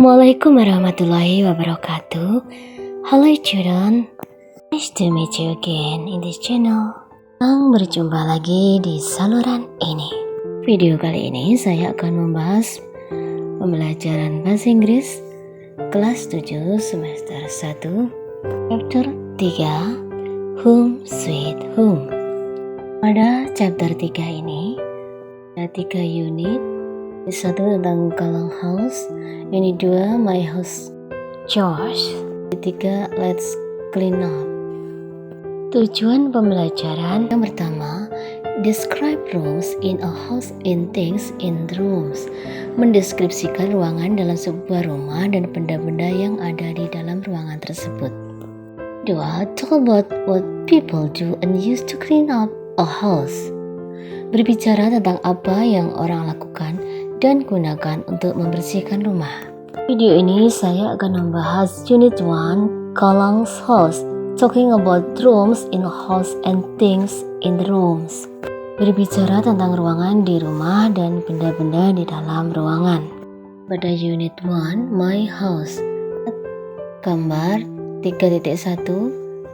Assalamualaikum warahmatullahi wabarakatuh. Hello children, nice to meet you again in this channel. Senang berjumpa lagi di saluran ini. Video kali ini saya akan membahas pembelajaran bahasa Inggris kelas 7 semester 1 chapter 3 Home Sweet Home. Pada chapter 3 ini ada 3 unit. Satu tentang Galang House, unit 2 My House Chores, ketiga Let's Clean Up. Tujuan pembelajaran yang pertama, describe rooms in a house in things in the rooms. Mendeskripsikan ruangan dalam sebuah rumah dan benda-benda yang ada di dalam ruangan tersebut. Dua, talk about what people do and use to clean up a house. Berbicara tentang apa yang orang lakukan dan gunakan untuk membersihkan rumah. Video ini saya akan membahas Unit 1 Galang's House, talking about rooms in a house and things in the rooms. Berbicara tentang ruangan di rumah dan benda-benda di dalam ruangan. Pada Unit 1 My House, gambar 3.1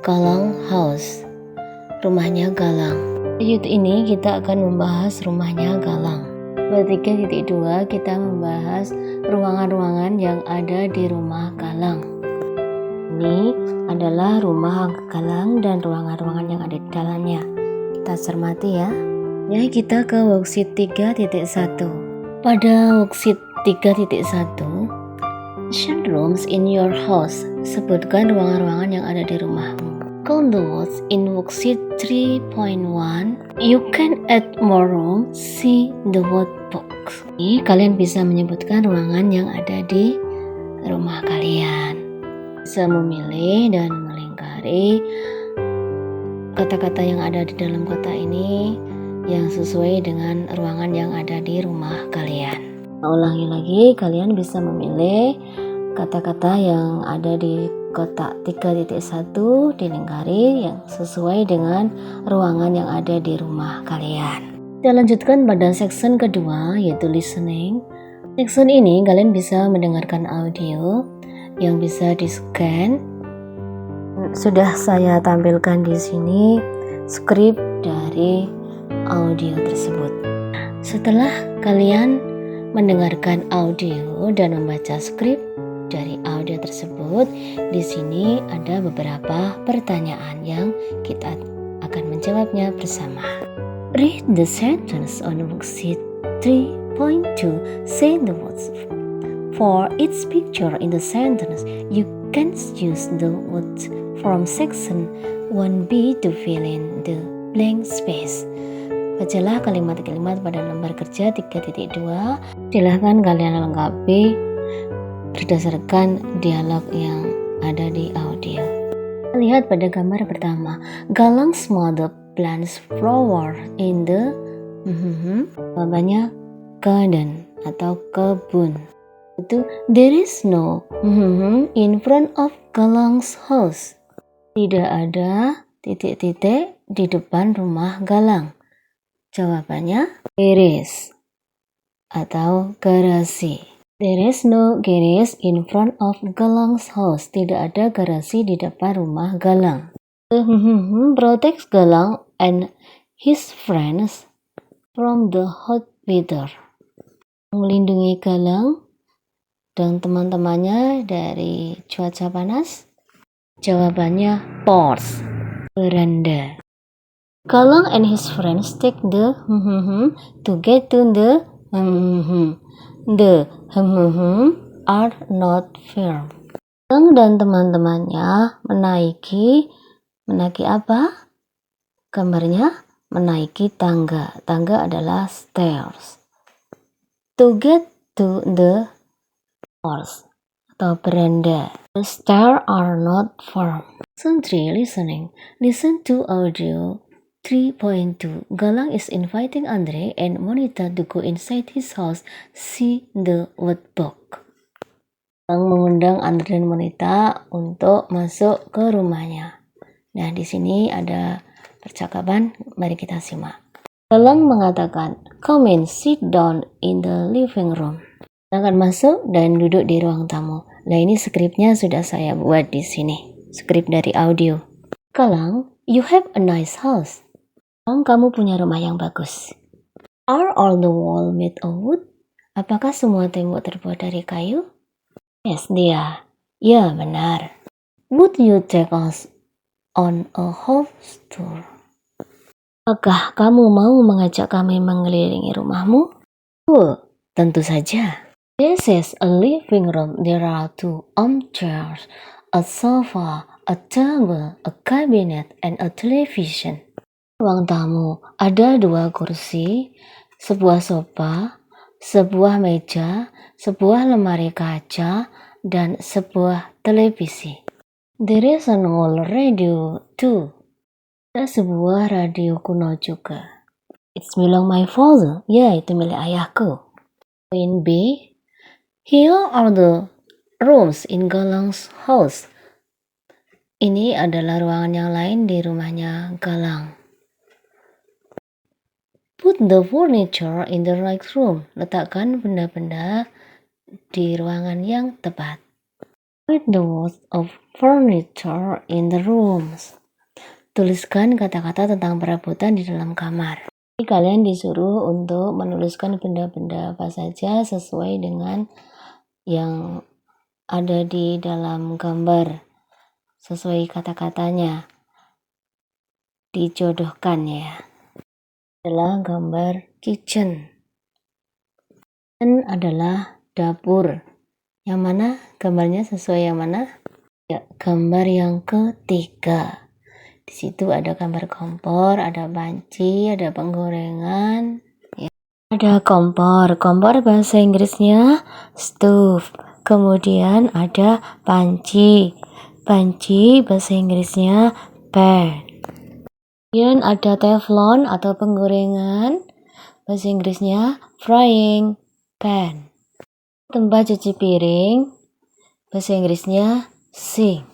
Galang House, rumahnya Galang. Di unit ini kita akan membahas rumahnya Galang. Pada 3.2 kita membahas ruangan-ruangan yang ada di rumah Galang. Ini adalah rumah Galang dan ruangan-ruangan yang ada di dalamnya. Kita cermati ya. Ya, kita ke worksheet 3.1. Pada worksheet 3.1, mention rooms in your house. Sebutkan ruangan-ruangan yang ada di rumahmu. Count the words in worksheet 3.1. You can add more room. See the word box. Ini kalian bisa menyebutkan ruangan yang ada di rumah kalian. Bisa memilih dan melingkari kata-kata yang ada di dalam kota ini yang sesuai dengan ruangan yang ada di rumah kalian. Ulangi lagi, kalian bisa memilih kata-kata yang ada di kotak 3.1 dilingkari yang sesuai dengan ruangan yang ada di rumah kalian. Kita lanjutkan pada section kedua, yaitu listening. Section ini kalian bisa mendengarkan audio yang bisa di-scan. Sudah saya tampilkan di sini skrip dari audio tersebut. Setelah kalian mendengarkan audio dan membaca skrip dari audio tersebut, di sini ada beberapa pertanyaan yang kita akan menjawabnya bersama. Read the sentence on worksheet 3.2. Say the words. For each picture in the sentence, you can use the words from section 1B to fill in the blank space. Bacalah kalimat-kalimat pada lembar kerja 3.2. Silahkan kalian lengkapi berdasarkan dialog yang ada di audio. Lihat pada gambar pertama. Galang's mother plants flower in the jawabannya garden atau kebun. Itu there is no in front of Galang's house. Tidak ada titik-titik di depan rumah Galang. Jawabannya there is atau garasi. There is no garage in front of Galang's house. Tidak ada garasi di depan rumah Galang. Protects Galang and his friends from the hot weather. Melindungi Galang dan teman-temannya dari cuaca panas. Jawabannya porch, beranda. Galang and his friends take the to get to the are not firm. Galang dan teman-temannya menaiki apa? Gambarnya menaiki tangga. Tangga adalah stairs. To get to the porch atau beranda. The stairs are not firm. Lesson 3, listening. Listen to audio 3.2. Galang is inviting Andre and Monita to go inside his house. See the word book. Galang mengundang Andre dan Monita untuk masuk ke rumahnya. Nah, di sini ada percakapan, mari kita simak. Galang mengatakan, "Come in, sit down in the living room." Silakan masuk dan duduk di ruang tamu. Nah, ini skripnya sudah saya buat di sini. Skrip dari audio. Galang, you have a nice house. Galang, kamu punya rumah yang bagus. Are all the walls made of wood? Apakah semua tembok terbuat dari kayu? Yes, dia. Ya, benar. Would you take us on a house tour? Apakah kamu mau mengajak kami mengelilingi rumahmu? Tentu saja. This is a living room. There are 2 armchairs, a sofa, a table, a cabinet, and a television. Ruang tamu, ada 2 kursi, sebuah sofa, sebuah meja, sebuah lemari kaca, dan sebuah televisi. There is an old radio too. Ada sebuah radio kuno juga. It's belong my father. Ya, itu milik ayahku. Point B. Here are the rooms in Galang's house. Ini adalah ruangan yang lain di rumahnya Galang. Put the furniture in the right room. Letakkan benda-benda di ruangan yang tepat. Write the words of furniture in the rooms. Tuliskan kata-kata tentang perabotan di dalam kamar. Jadi kalian disuruh untuk menuliskan benda-benda apa saja sesuai dengan yang ada di dalam gambar, sesuai kata-katanya, dijodohkan ya. Adalah gambar kitchen. Dan adalah dapur. Yang mana gambarnya sesuai yang mana? Ya, gambar yang ketiga. Di situ ada gambar kompor, ada panci, ada penggorengan. Ya. Ada kompor. Kompor bahasa Inggrisnya stove. Kemudian ada panci. Panci bahasa Inggrisnya pan. Kemudian ada teflon atau penggorengan. Bahasa Inggrisnya frying pan. Tempat cuci piring. Bahasa Inggrisnya sink.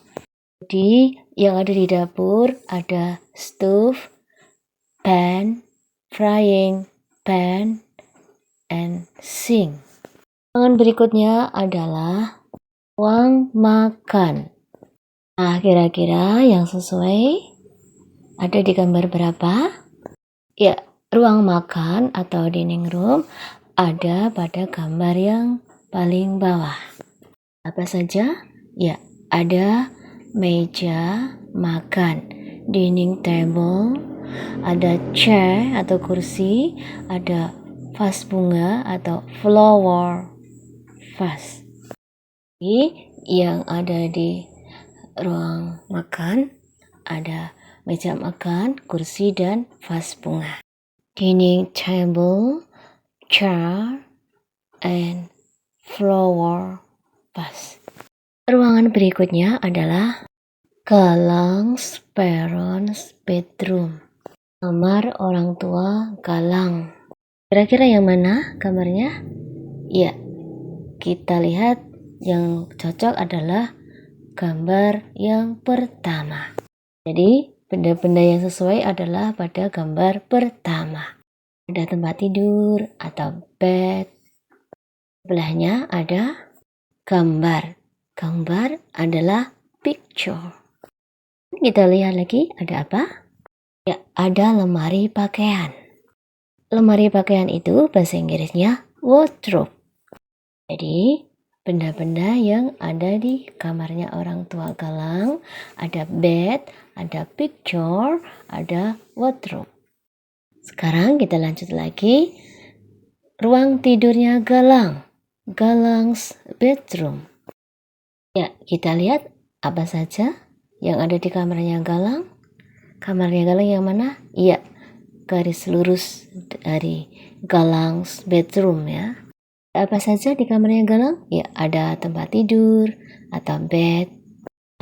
Jadi yang ada di dapur ada stove, pan, frying pan, and sink. Ruangan berikutnya adalah ruang makan. Nah, kira-kira yang sesuai ada di gambar berapa? Ya, ruang makan atau dining room ada pada gambar yang paling bawah. Apa saja? Ya, ada meja makan, dining table, ada chair atau kursi, ada vas bunga atau flower vas. Yang ada di ruang makan ada meja makan, kursi, dan vas bunga. Dining table, chair, and flower vas. Ruangan berikutnya adalah Galang's parents' bedroom. Kamar orang tua Galang. Kira-kira yang mana kamarnya? Ya, kita lihat yang cocok adalah gambar yang pertama. Jadi, benda-benda yang sesuai adalah pada gambar pertama. Ada tempat tidur atau bed. Sebelahnya ada gambar. Gambar adalah picture. Kita lihat lagi ada apa? Ya, ada lemari pakaian. Lemari pakaian itu bahasa Inggrisnya wardrobe. Jadi, benda-benda yang ada di kamarnya orang tua Galang, ada bed, ada picture, ada wardrobe. Sekarang kita lanjut lagi. Ruang tidurnya Galang. Galang's bedroom. Ya, kita lihat apa saja yang ada di kamarnya Galang. Kamarnya Galang yang mana? Iya, garis lurus dari Galang's bedroom ya. Apa saja di kamarnya Galang? Ya, ada tempat tidur atau bed,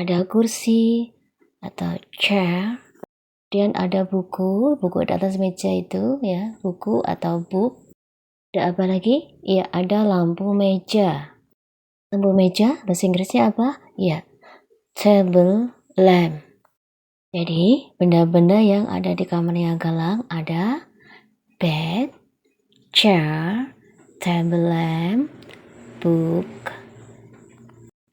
ada kursi atau chair, kemudian ada buku di atas meja itu ya, buku atau book. Ada apa lagi? Ya, ada lampu meja. Lampu meja bahasa Inggrisnya apa? Ya, table lamp. Jadi, benda-benda yang ada di kamarnya Galang ada bed, chair, table lamp, book,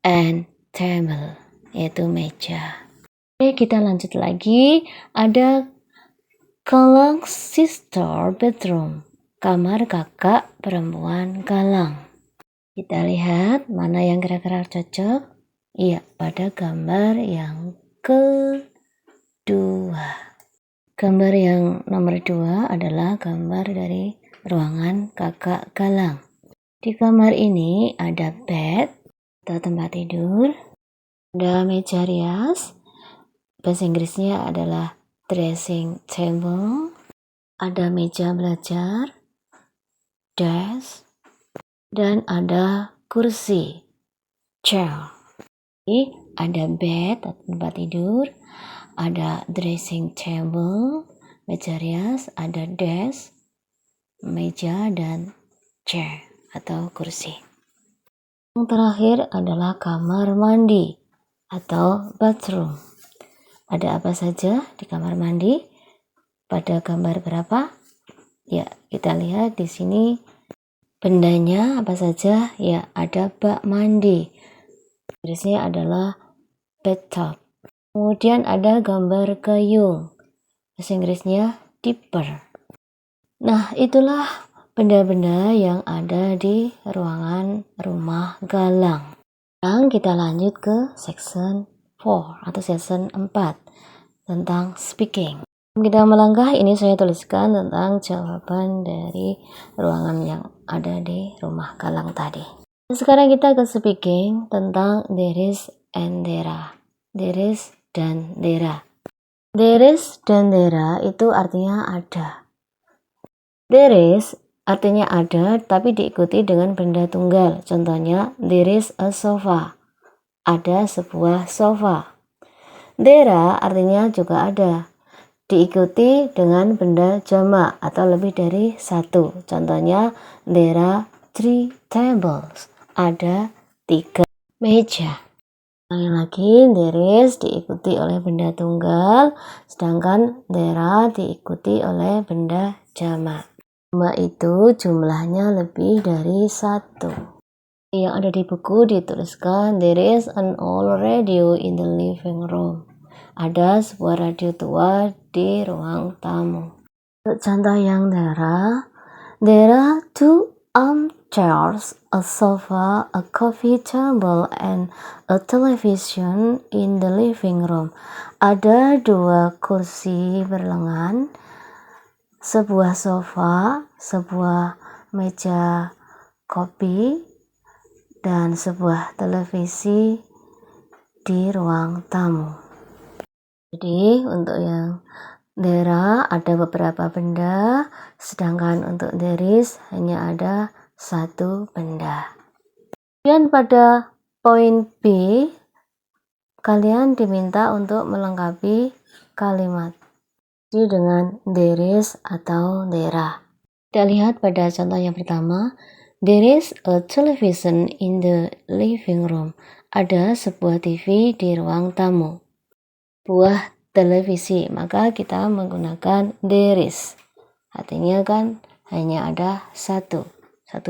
and table, yaitu meja. Oke, kita lanjut lagi. Ada Galang sister bedroom, kamar kakak perempuan Galang. Kita lihat mana yang kira-kira cocok. Iya, pada gambar yang kedua. Gambar yang nomor 2 adalah gambar dari ruangan kakak Galang. Di kamar ini ada bed atau tempat tidur, ada meja rias, bahasa Inggrisnya adalah dressing table, ada meja belajar, desk, dan ada kursi, chair. Jadi ada bed atau tempat tidur, ada dressing table, meja rias, ada desk, meja, dan chair atau kursi. Yang terakhir adalah kamar mandi atau bathroom. Ada apa saja di kamar mandi? Pada gambar berapa? Ya, kita lihat di sini bendanya apa saja? Ya, ada bak mandi. Inggrisnya adalah bathtub. Kemudian ada gambar gayung. Bahasa Inggrisnya dipper. Nah, itulah benda-benda yang ada di ruangan rumah Galang. Sekarang kita lanjut ke section 4 atau section 4 tentang speaking. Kita melangkah, ini saya tuliskan tentang jawaban dari ruangan yang ada di rumah Galang tadi. Sekarang kita ke speaking tentang there is and there are. There is dan there are. There is dan there are itu artinya ada. There is artinya ada tapi diikuti dengan benda tunggal. Contohnya there is a sofa. Ada sebuah sofa. There are artinya juga ada, diikuti dengan benda jamak atau lebih dari satu. Contohnya there are 3 tables. Ada 3 meja. Lagi there is diikuti oleh benda tunggal, sedangkan there are diikuti oleh benda jamak. Jamak itu jumlahnya lebih dari 1. Yang ada di buku dituliskan there is an old radio in the living room. Ada sebuah radio tua di ruang tamu. Untuk contoh yang there are 2 armchairs, a sofa, a coffee table, and a television in the living room. Ada 2 kursi berlengan, sebuah sofa, sebuah meja kopi, dan sebuah televisi di ruang tamu. Jadi untuk yang there are ada beberapa benda, sedangkan untuk there is hanya ada 1 benda. Kemudian pada poin B, kalian diminta untuk melengkapi kalimat dengan there is atau there are. Kita lihat pada contoh yang pertama, there is a television in the living room. Ada sebuah TV di ruang tamu. Sebuah televisi, maka kita menggunakan there is. Artinya kan hanya ada satu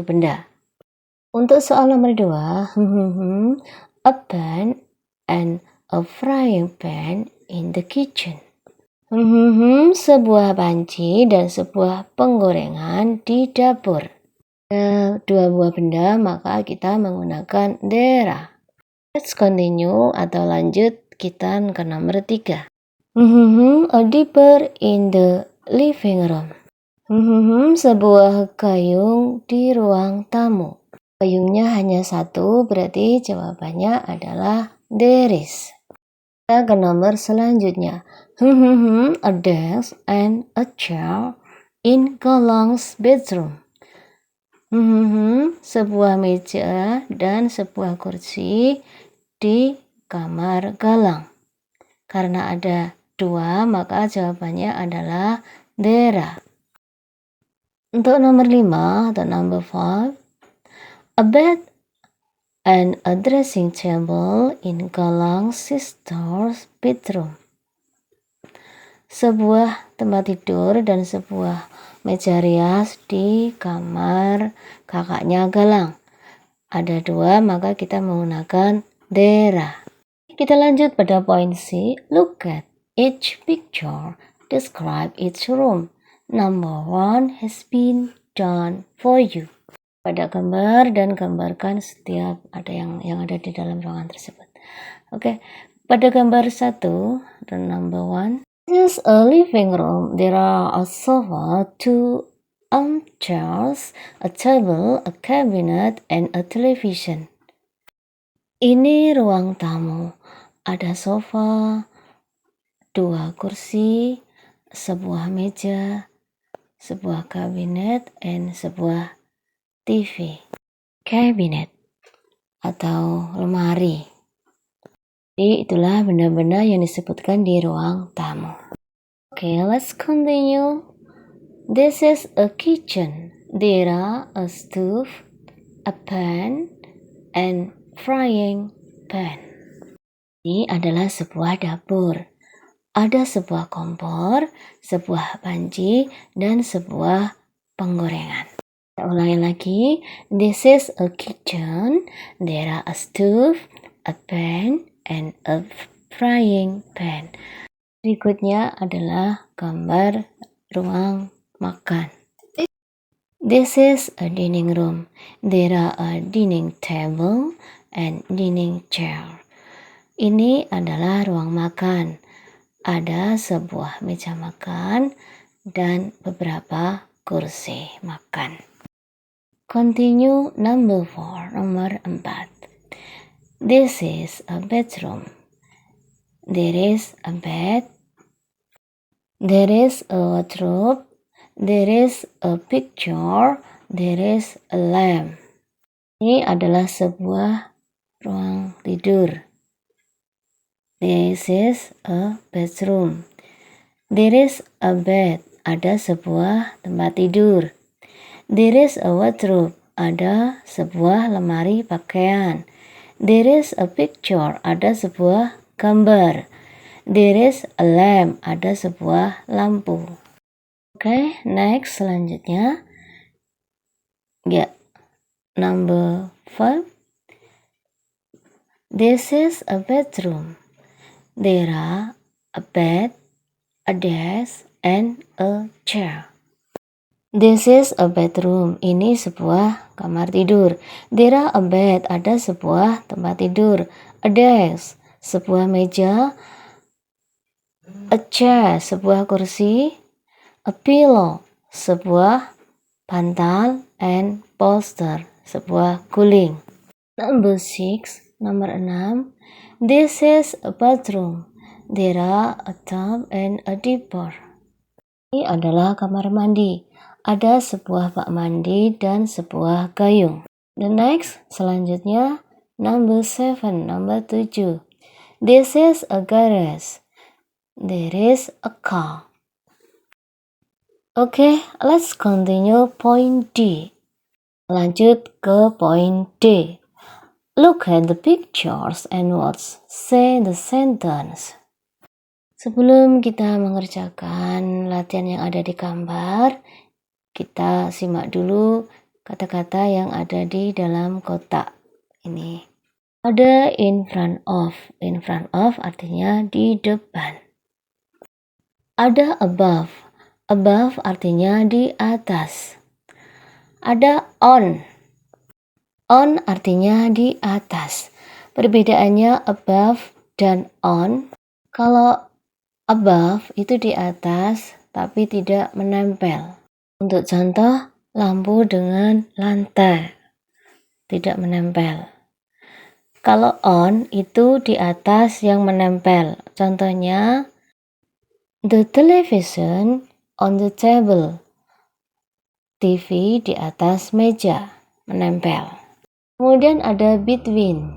benda. Untuk soal nomor 2, a pan and a frying pan in the kitchen. Sebuah panci dan sebuah penggorengan di dapur. 2 buah benda, maka kita menggunakan there are. Let's continue atau lanjut kita ke nomor 3. A dipper in the living room. Sebuah gayung di ruang tamu. Gayungnya hanya 1, berarti jawabannya adalah there is. Kita ke nomor selanjutnya. A desk and a chair in Galang's bedroom. Sebuah meja dan sebuah kursi di kamar Galang. Karena ada 2, maka jawabannya adalah there are. Untuk nomor 5 atau number 5, a bed and a dressing table in Galang's sister's bedroom. Sebuah tempat tidur dan sebuah meja rias di kamar kakaknya Galang. ada 2, maka kita menggunakan there are. Kita lanjut pada poin C. Look at each picture. Describe each room. Number 1 has been done for you. Pada gambar dan gambarkan setiap ada yang ada di dalam ruangan tersebut. Oke, pada gambar 1, dan number 1. This is a living room. There are a sofa, 2 armchairs, a table, a cabinet, and a television. Ini ruang tamu. Ada sofa, 2 kursi, sebuah meja, sebuah kabinet, and sebuah TV. Cabinet atau lemari. Jadi itulah benda-benda yang disebutkan di ruang tamu. Okay, let's continue. This is a kitchen. There are a stove, a pan, and frying pan. Ini adalah sebuah dapur. Ada sebuah kompor, sebuah panci, dan sebuah penggorengan. Kita ulangi lagi. This is a kitchen. There are a stove, a pan, and a frying pan. Berikutnya adalah gambar ruang makan. This is a dining room. There are a dining table and dining chair. Ini adalah ruang makan. Ada sebuah meja makan dan beberapa kursi makan. Continue number 4, nomor 4. This is a bedroom. There is a bed. There is a wardrobe. There is a picture. There is a lamp. Ini adalah sebuah ruang tidur. This is a bedroom. There is a bed. Ada sebuah tempat tidur. There is a wardrobe. Ada sebuah lemari pakaian. There is a picture. Ada sebuah gambar. There is a lamp. Ada sebuah lampu. Okay, next selanjutnya. Number 5. This is a bedroom. There are a bed, a desk, and a chair. This is a bedroom. Ini sebuah kamar tidur. There are a bed. Ada sebuah tempat tidur. A desk. Sebuah meja. A chair. Sebuah kursi. A pillow. Sebuah bantal. And bolster. Sebuah guling. Number 6. Nomor 6. This is a bathroom. There are a tub and a dipper. Ini adalah kamar mandi. Ada sebuah bak mandi dan sebuah gayung. The next, selanjutnya, number 7, nomor 7. This is a garage. There is a car. Okay, let's continue point D. Lanjut ke point D. Look at the pictures and words. Say the sentence. Sebelum kita mengerjakan latihan yang ada di gambar, kita simak dulu kata-kata yang ada di dalam kotak ini. Ada in front of. In front of artinya di depan. Ada above. Above artinya di atas. Ada on. On artinya di atas. Perbedaannya above dan on. Kalau above itu di atas tapi tidak menempel. Untuk contoh, lampu dengan lantai tidak menempel. Kalau on itu di atas yang menempel. Contohnya, the television on the table. TV di atas meja, menempel. Kemudian ada between.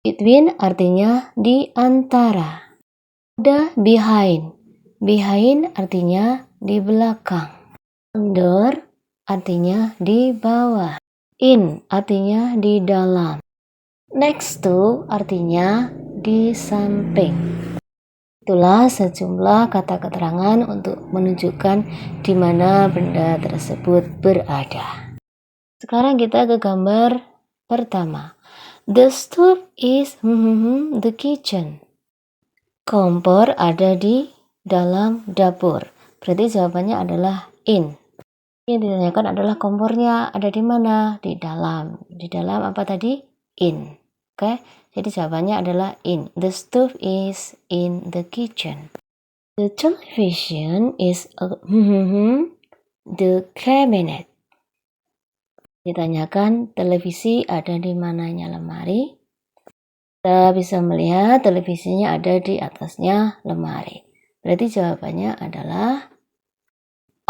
Between artinya di antara. Ada behind. Behind artinya di belakang. Under artinya di bawah. In artinya di dalam. Next to artinya di samping. Itulah sejumlah kata keterangan untuk menunjukkan di mana benda tersebut berada. Sekarang kita ke gambar Pertama, the stove is the kitchen. Kompor ada di dalam dapur. Berarti jawabannya adalah in. Yang ditanyakan adalah kompornya ada di mana? Di dalam. Di dalam apa tadi? In. Oke, jadi jawabannya adalah in. The stove is in the kitchen. The television is the cabinet. Ditanyakan televisi ada di mananya lemari. Kita bisa melihat televisinya ada di atasnya lemari. Berarti jawabannya adalah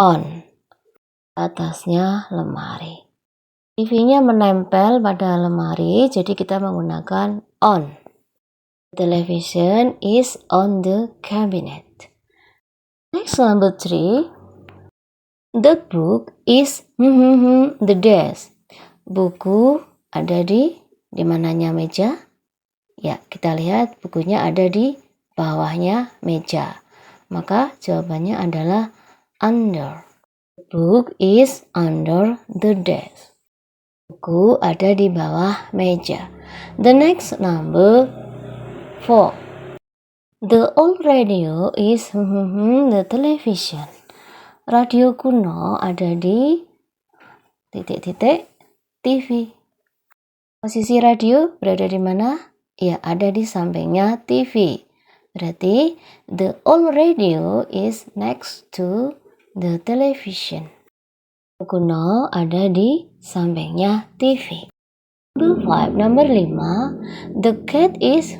on. Atasnya lemari. TV-nya menempel pada lemari, jadi kita menggunakan on. Television is on the cabinet. Next, number 3. The book is the desk. Buku ada di mananya meja? Ya, kita lihat bukunya ada di bawahnya meja. Maka jawabannya adalah under. The book is under the desk. Buku ada di bawah meja. The next, number 4. The old radio is the television. Radio kuno ada di TV. Posisi radio berada di mana? Ya, ada di sampingnya TV. Berarti the old radio is next to the television. Kuno ada di sampingnya TV. Number 5. The cat is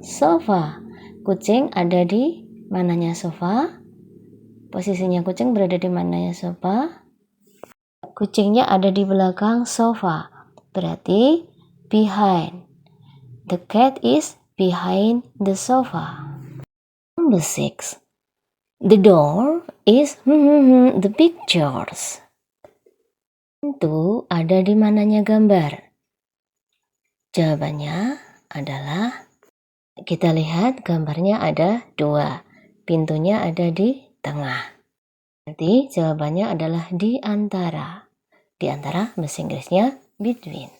sofa. Kucing ada di mananya sofa? Posisinya kucing berada di mananya sofa? Kucingnya ada di belakang sofa. Berarti behind. The cat is behind the sofa. Number 6. The door is the pictures. Itu ada di mananya gambar? Jawabannya adalah, kita lihat gambarnya ada 2. Pintunya ada di tengah. Nanti jawabannya adalah di antara. Di antara bahasa Inggrisnya between.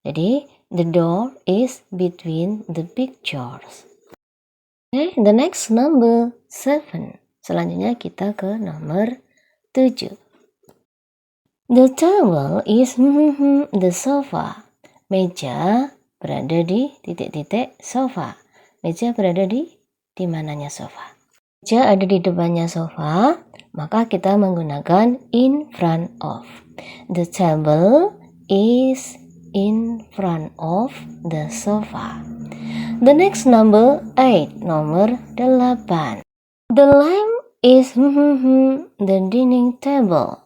Jadi the door is between the pictures. Okay, the next, number 7. Selanjutnya kita ke nomor 7. The table is the sofa. Meja berada di sofa. Meja berada di mananya sofa? Meja ada di depannya sofa, maka kita menggunakan in front of. The table is in front of the sofa. The next, number 8. Nomor 8. The lamp is the dining table.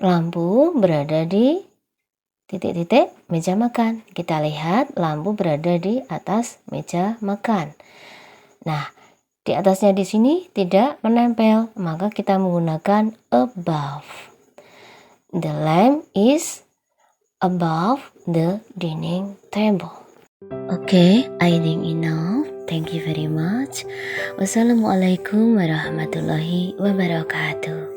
Lampu berada di meja makan. Kita lihat lampu berada di atas meja makan. Nah, di atasnya di sini tidak menempel, maka kita menggunakan above. The lamp is above the dining table. Okay, I think enough. Thank you very much. Wassalamualaikum warahmatullahi wabarakatuh.